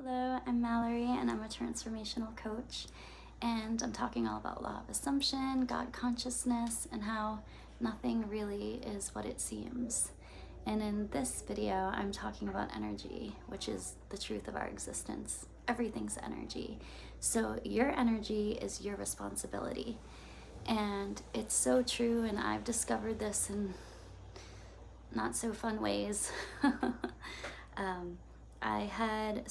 Hello, I'm Mallory and I'm a transformational coach, and I'm talking all about law of assumption, God consciousness, and how nothing really is what it seems. And in this video, I'm talking about energy, which is the truth of our existence. Everything's energy. So your energy is your responsibility. And it's so true, and I've discovered this in not so fun ways. I had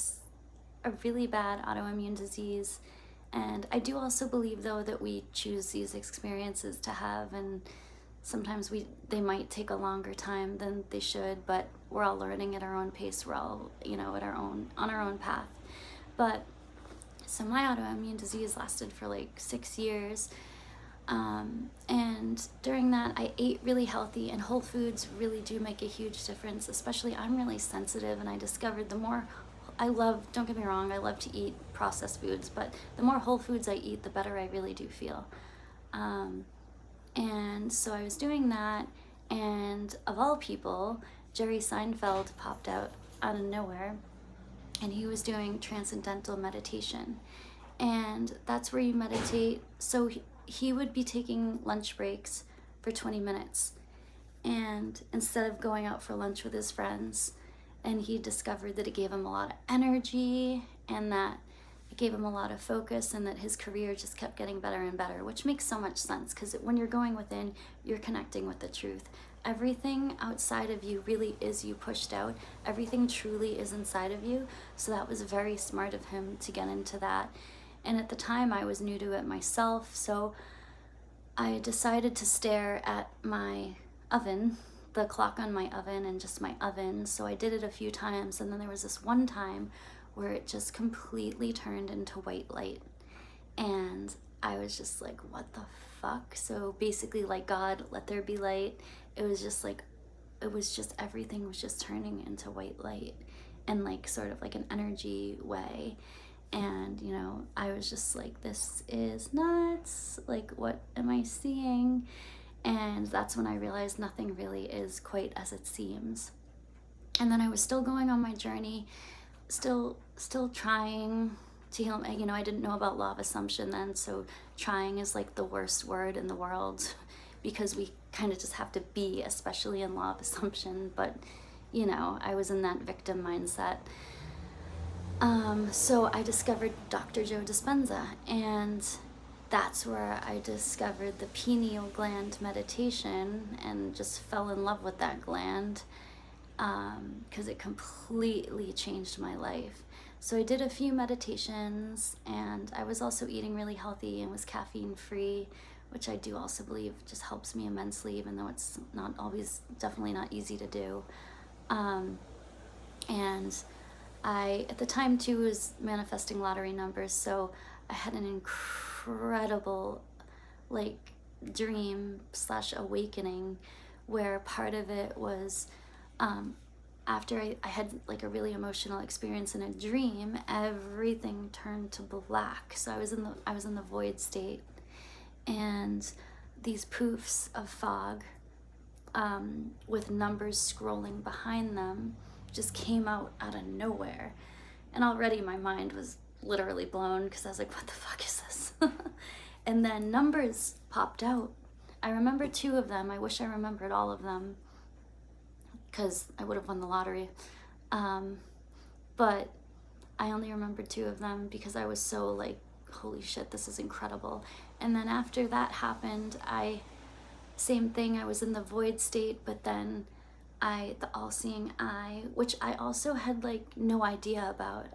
a really bad autoimmune disease, and I do also believe though that we choose these experiences to have, and sometimes they might take a longer time than they should, but we're all learning at our own pace. We're all, on our own path. But so my autoimmune disease lasted for like 6 years. And during that, I ate really healthy, and whole foods really do make a huge difference. Especially, I'm really sensitive, and I discovered the more don't get me wrong, I love to eat processed foods, but the more whole foods I eat, the better I really do feel. And so I was doing that, and of all people, Jerry Seinfeld popped out of nowhere, and he was doing transcendental meditation. And that's where you meditate. So he would be taking lunch breaks for 20 minutes. And instead of going out for lunch with his friends, and he discovered that it gave him a lot of energy, and that it gave him a lot of focus, and that his career just kept getting better and better, which makes so much sense, because when you're going within, you're connecting with the truth. Everything outside of you really is you pushed out. Everything truly is inside of you. So that was very smart of him to get into that. And at the time, I was new to it myself, so I decided to stare at my oven, the clock on my oven, and just my oven. So I did it a few times, and then there was this one time where it just completely turned into white light. And I was just like, what the fuck? So basically, like, God, let there be light. It was just everything was just turning into white light, and like sort of like an energy way. And I was just like, this is nuts, like, what am I seeing? And that's when I realized nothing really is quite as it seems. And then I was still going on my journey, still trying to heal. I didn't know about law of assumption then, so trying is like the worst word in the world because we kind of just have to be, especially in law of assumption. But I was in that victim mindset. So I discovered Dr. Joe Dispenza, and that's where I discovered the pineal gland meditation and just fell in love with that gland, because it completely changed my life. So I did a few meditations, and I was also eating really healthy and was caffeine free, which I do also believe just helps me immensely, even though it's not always, definitely not easy to do. And I, at the time too, was manifesting lottery numbers, so I had an incredible dream / awakening, where part of it was after I had like a really emotional experience in a dream, everything turned to black. So I was in the void state, and these poofs of fog with numbers scrolling behind them just came out of nowhere. And already my mind was literally blown, because I was like, what the fuck is this? And then numbers popped out. I remember 2 of them. I wish I remembered all of them, because I would have won the lottery. But I only remembered 2 of them because I was so like, holy shit, this is incredible. And then after that happened, same thing, I was in the void state, but then the all-seeing eye, which I also had like no idea about.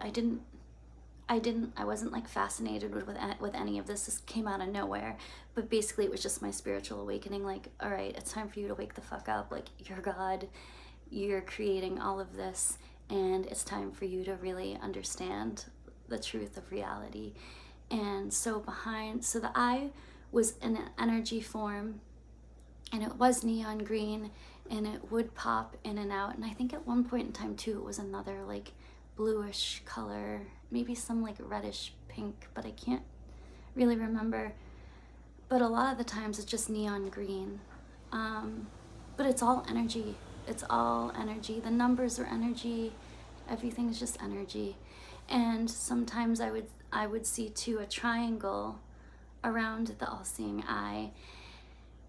I wasn't like fascinated with any of this. This came out of nowhere, but basically it was just my spiritual awakening. Like, all right, it's time for you to wake the fuck up. Like, you're God, you're creating all of this, and it's time for you to really understand the truth of reality. And so the eye was in an energy form, and it was neon green, and it would pop in and out. And I think at one point in time too, it was another like bluish color, maybe some like reddish pink, but I can't really remember. But a lot of the times it's just neon green. But it's all energy. It's all energy. The numbers are energy. Everything's just energy. And sometimes I would see too a triangle around the all-seeing eye,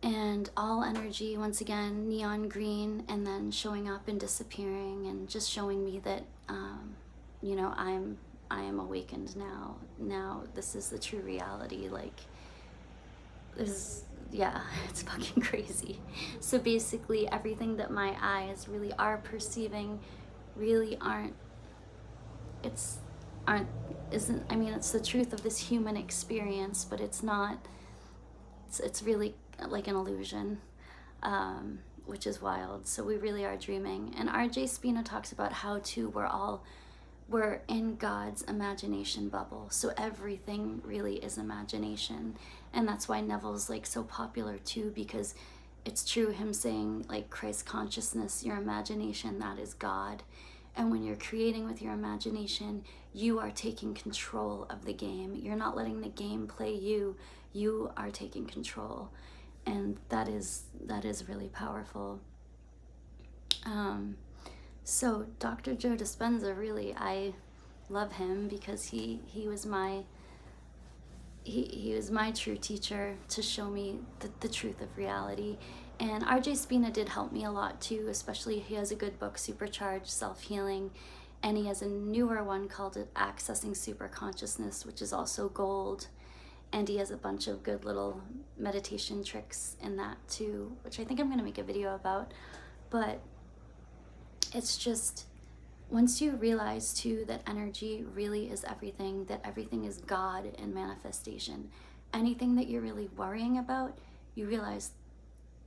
and all energy, once again neon green, and then showing up and disappearing, and just showing me that you know, I am awakened now. Now this is the true reality. Like, this, yeah, it's fucking crazy. So basically everything that my eyes really are perceiving really isn't, I mean, it's the truth of this human experience, but it's not, it's really like an illusion, which is wild. So we really are dreaming. And RJ Spina talks about how we're in God's imagination bubble. So everything really is imagination. And that's why Neville's like so popular too, because it's true, him saying like Christ consciousness, your imagination, that is God. And when you're creating with your imagination, you are taking control of the game. You're not letting the game play you. You are taking control. And that is really powerful. So Dr. Joe Dispenza, really, I love him because he was my true teacher to show me the truth of reality. And RJ Spina did help me a lot too, especially he has a good book, Supercharged Self-Healing, and he has a newer one called Accessing Super Consciousness, which is also gold. And he has a bunch of good little meditation tricks in that too, which I think I'm going to make a video about. But it's just, once you realize too that energy really is everything, that everything is God in manifestation, anything that you're really worrying about, you realize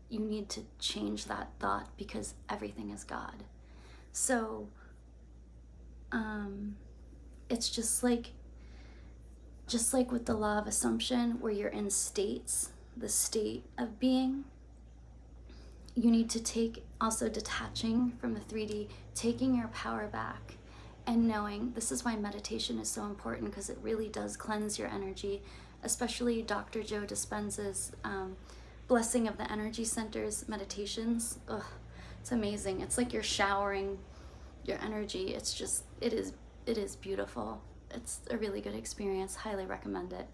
you need to change that thought, because everything is God. So it's just like with the law of assumption, where you're in states, the state of being, you need to take, also detaching from the 3D, taking your power back and knowing, this is why meditation is so important, because it really does cleanse your energy, especially Dr. Joe Dispenza's Blessing of the Energy Centers meditations. Ugh, it's amazing. It's like you're showering your energy. It's just, it is beautiful. It's a really good experience. Highly recommend it.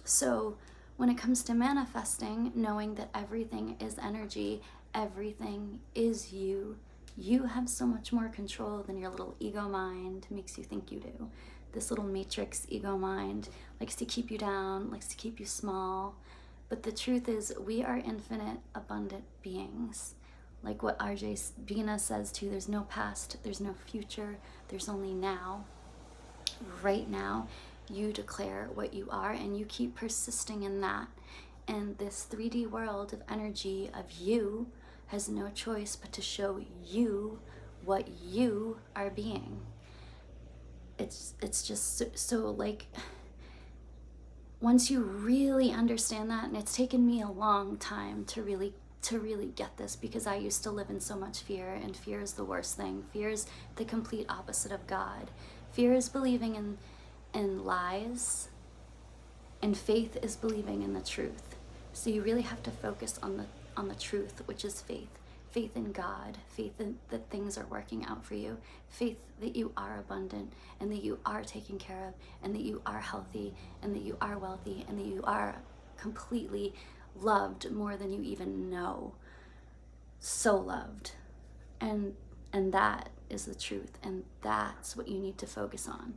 So when it comes to manifesting, knowing that everything is energy, everything is you, you have so much more control than your little ego mind makes you think you do. This little matrix ego mind likes to keep you down, likes to keep you small. But the truth is, we are infinite, abundant beings. Like what RJ Spina says too, there's no past, there's no future, there's only now. Right now, you declare what you are, and you keep persisting in that. And this 3D world of energy of you has no choice but to show you what you are being. It's just so like, once you really understand that, and it's taken me a long time to really get this, because I used to live in so much fear, and fear is the worst thing. Fear is the complete opposite of God. Fear is believing in lies, and faith is believing in the truth. So you really have to focus on the truth, which is faith. Faith in God, faith in that things are working out for you, faith that you are abundant, and that you are taken care of, and that you are healthy, and that you are wealthy, and that you are completely loved more than you even know. So loved. And that is the truth, and that's what you need to focus on.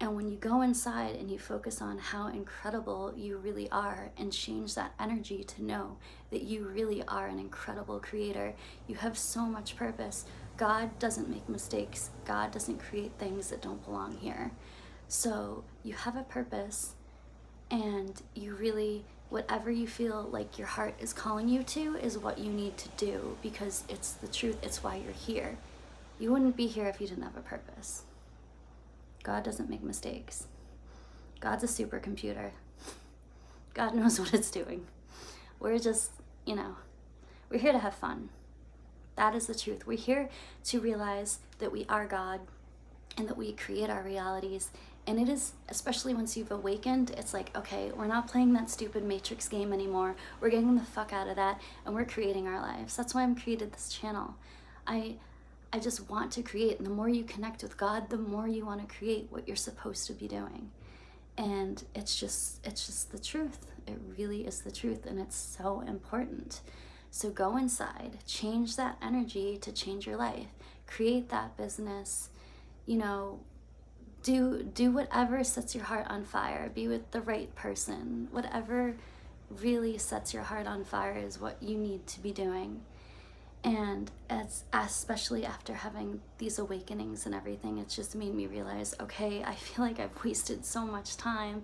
And when you go inside and you focus on how incredible you really are, and change that energy to know that you really are an incredible creator, you have so much purpose. God doesn't make mistakes. God doesn't create things that don't belong here. So you have a purpose, and you really, whatever you feel like your heart is calling you to is what you need to do, because it's the truth. It's why you're here. You wouldn't be here if you didn't have a purpose. God doesn't make mistakes. God's a supercomputer. God knows what it's doing. We're just, we're here to have fun. That is the truth. We're here to realize that we are God, and that we create our realities. And it is, especially once you've awakened, it's like, okay, we're not playing that stupid Matrix game anymore. We're getting the fuck out of that, and we're creating our lives. That's why I'm created this channel. I I just want to create. And the more you connect with God, the more you want to create what you're supposed to be doing. And it's just the truth. It really is the truth, and it's so important. So go inside, change that energy to change your life, create that business, you know, do whatever sets your heart on fire. Be with the right person. Whatever really sets your heart on fire is what you need to be doing. And especially after having these awakenings and everything, it's just made me realize, okay, I feel like I've wasted so much time,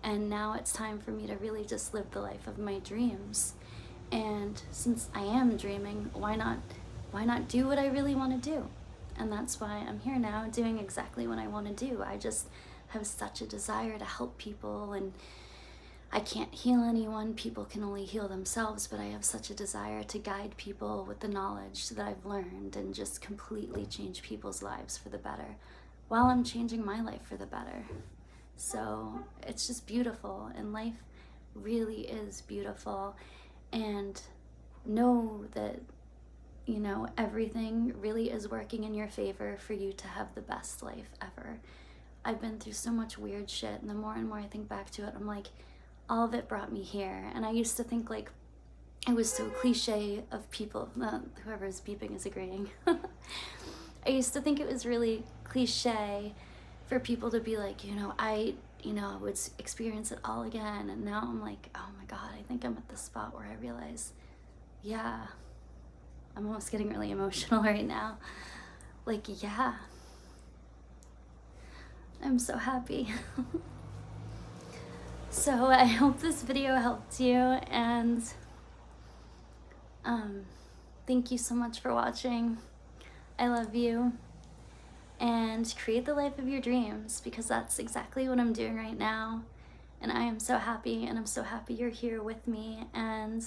and now it's time for me to really just live the life of my dreams. And since I am dreaming, why not do what I really want to do? And that's why I'm here now doing exactly what I want to do. I just have such a desire to help people, and I can't heal anyone. People can only heal themselves, but I have such a desire to guide people with the knowledge that I've learned and just completely change people's lives for the better while I'm changing my life for the better. So it's just beautiful, and life really is beautiful. And know that, you know, everything really is working in your favor for you to have the best life ever. I've been through so much weird shit, and the more and more I think back to it, I'm like, all of it brought me here. And I used to think like it was so cliche of people, whoever is beeping is agreeing. I used to think it was really cliche for people to be like, I would experience it all again. And now I'm like, oh my God, I think I'm at the spot where I realize, yeah, I'm almost getting really emotional right now. Like, yeah, I'm so happy. So I hope this video helped you, and thank you so much for watching. I love you, and create the life of your dreams, because that's exactly what I'm doing right now. And I am so happy, and I'm so happy you're here with me, and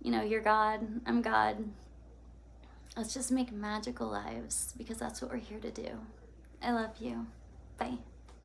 you're God, I'm God. Let's just make magical lives, because that's what we're here to do. I love you. Bye.